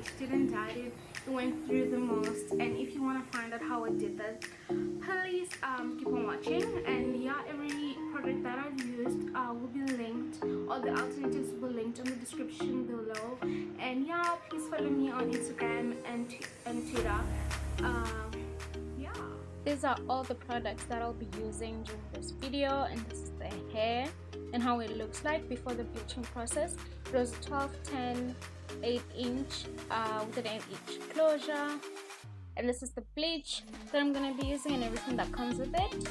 bleached it and dyed it. It went through the most, and if you want to find out how I did that, please keep on watching. And yeah, every product that I've used will be linked, all the alternatives will be linked in the description below. And yeah, please follow me on Instagram and Twitter. Yeah, these are all the products that I'll be using during this video, and this is the hair and how it looks like before the bleaching process. It was 12, 10, 8 inch with an 8 inch closure, and this is the bleach that I'm going to be using and everything that comes with it.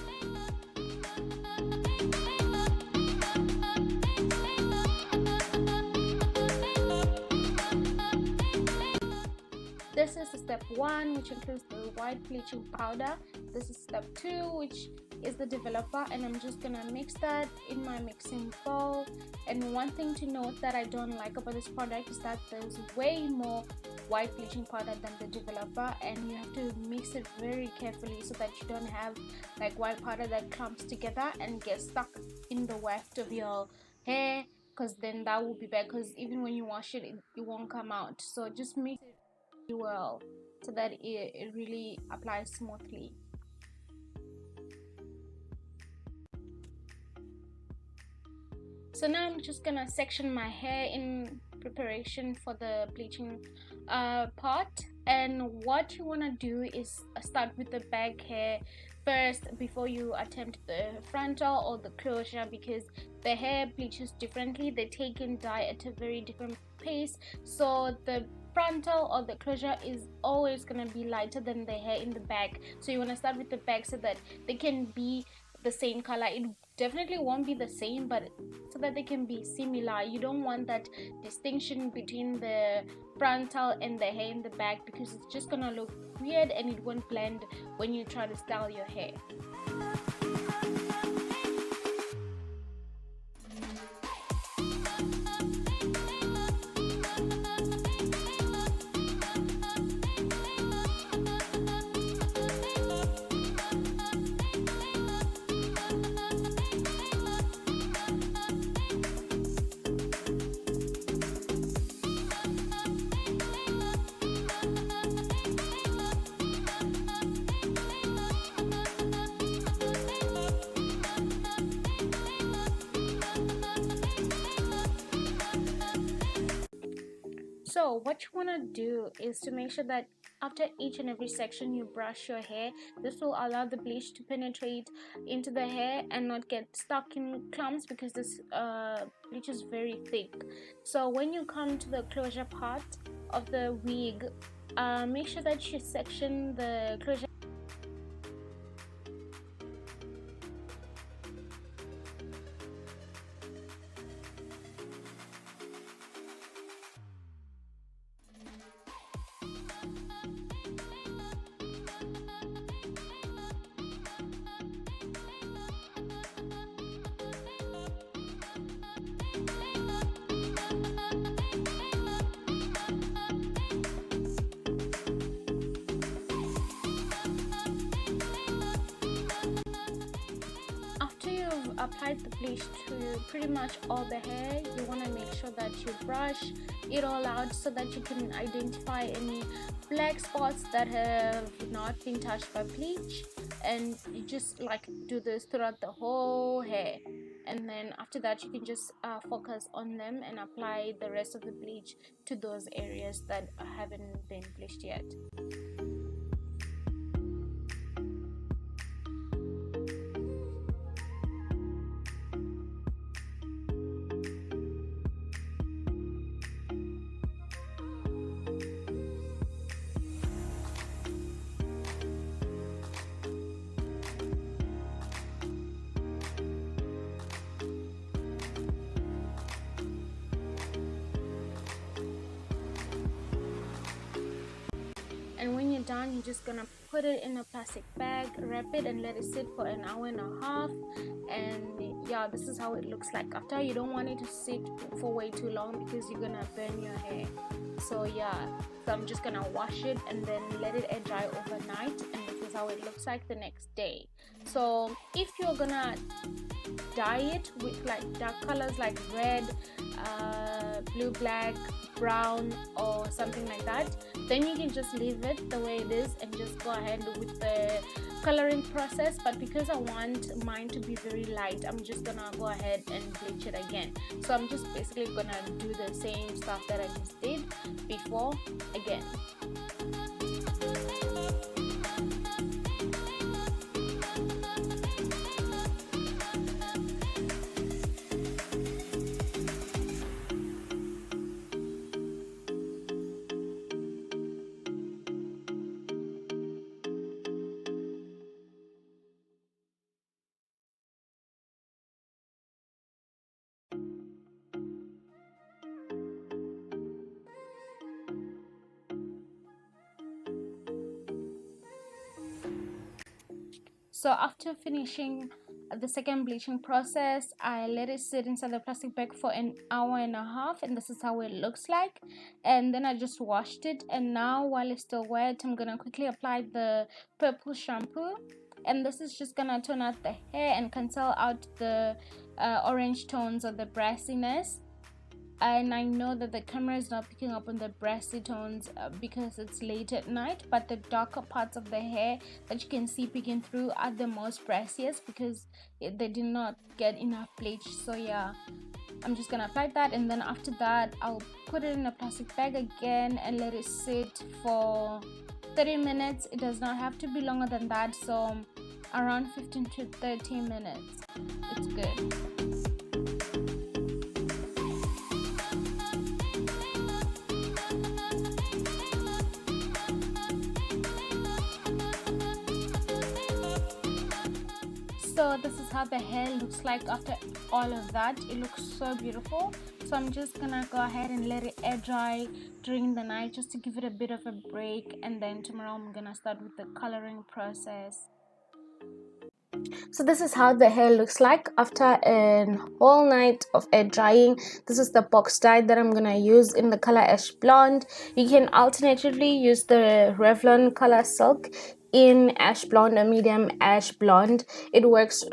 This is step 1, which includes the white bleaching powder. This is step 2, which is the developer, and I'm just gonna mix that in my mixing bowl. And one thing to note that I don't like about this product is that there's way more white bleaching powder than the developer, and you have to mix it very carefully so that you don't have like white powder that clumps together and gets stuck in the weft of your hair, because then that will be bad, because even when you wash it, it won't come out. So just mix it well so that it really applies smoothly. So now I'm just gonna section my hair in preparation for the bleaching part. And what you want to do is start with the back hair first before you attempt the frontal or the closure, because the hair bleaches differently. They take in dye at a very different pace, so the frontal or the closure is always going to be lighter than the hair in the back. So you want to start with the back so that they can be the same color. It definitely won't be the same, but so that they can be similar. You don't want that distinction between the frontal and the hair in the back, because it's just gonna look weird and it won't blend when you try to style your hair. So what you want to do is to make sure that after each and every section you brush your hair. This will allow the bleach to penetrate into the hair and not get stuck in clumps, because this bleach is very thick. So when you come to the closure part of the wig, make sure that you section the closure . Applied the bleach to pretty much all the hair, you want to make sure that you brush it all out so that you can identify any black spots that have not been touched by bleach. And you just like do this throughout the whole hair, and then after that you can just focus on them and apply the rest of the bleach to those areas that haven't been bleached yet. And when you're done, you're just gonna put it in a plastic bag, wrap it, and let it sit for an hour and a half. And yeah, this is how it looks like after. You don't want it to sit for way too long because you're gonna burn your hair. So yeah, so I'm just gonna wash it and then let it air dry overnight, and if you is how it looks like the next day. So if you're gonna dye it with like dark colors like red, blue, black, brown, or something like that, then you can just leave it the way it is and just go ahead with the coloring process. But because I want mine to be very light, I'm just gonna go ahead and bleach it again. So I'm just basically gonna do the same stuff that I just did before again. So after finishing the second bleaching process, I let it sit inside the plastic bag for an hour and a half, and this is how it looks like. And then I just washed it, and now while it's still wet, I'm gonna quickly apply the purple shampoo, and this is just gonna tone out the hair and cancel out the orange tones or the brassiness. And I know that the camera is not picking up on the brassy tones because it's late at night, but the darker parts of the hair that you can see peeking through are the most brassiest because they did not get enough bleach. So yeah, I'm just gonna apply that, and then after that I'll put it in a plastic bag again and let it sit for 30 minutes. It does not have to be longer than that, so around 15 to 30 minutes, it's good. So this is how the hair looks like after all of that. It looks so beautiful. So I'm just gonna go ahead and let it air dry during the night just to give it a bit of a break, and then tomorrow I'm gonna start with the coloring process. So this is how the hair looks like after a whole night of air drying. This is the box dye that I'm gonna use in the color Ash Blonde. You can alternatively use the Revlon Coloursilk in Ash Blonde or medium Ash Blonde. It works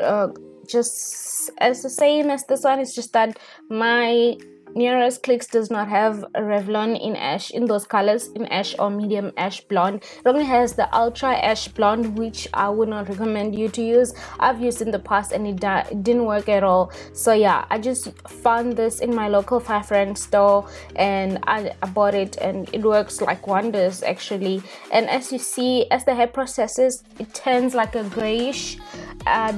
just as the same as this one. It's just that my nearest clicks does not have a Revlon in ash, in those colors, in ash or medium ash blonde. It only has the ultra ash blonde, which I would not recommend you to use. I've used in the past and it didn't work at all. So yeah, I just found this in my local 5 rand store and I bought it, and it works like wonders actually. And as you see, as the hair processes, it turns like a grayish.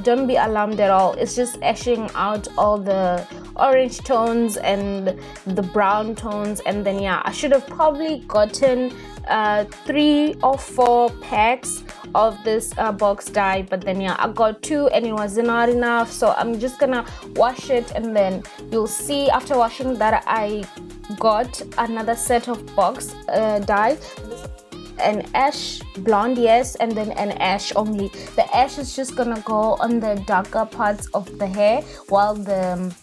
Don't be alarmed at all. It's just ashing out all the orange tones and the brown tones. And then yeah, I should have probably gotten 3 or 4 packs of this box dye, but then yeah, I got 2 and it was not enough. So I'm just gonna wash it, and then you'll see after washing that I got another set of box dye, an ash blonde, yes, and then an ash only. The ash is just gonna go on the darker parts of the hair, while the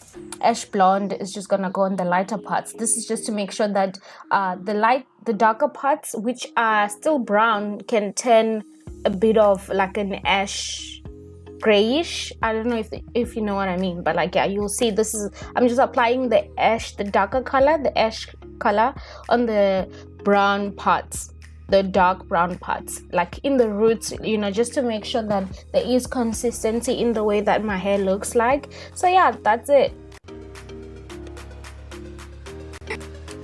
ash blonde is just gonna go on the lighter parts. This is just to make sure that the darker parts, which are still brown, can turn a bit of like an ash grayish. I don't know if you know what I mean, but like yeah, you'll see this is, I'm just applying the ash, the darker color, the ash color on the brown parts, the dark brown parts, like in the roots, you know, just to make sure that there is consistency in the way that my hair looks like. So yeah, that's it.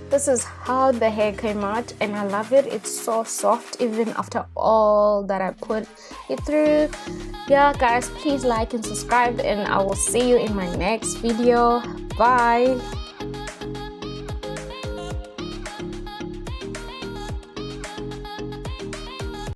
This is how the hair came out, and I love it. It's so soft even after all that I put it through. Yeah guys, please like and subscribe, and I will see you in my next video. Bye.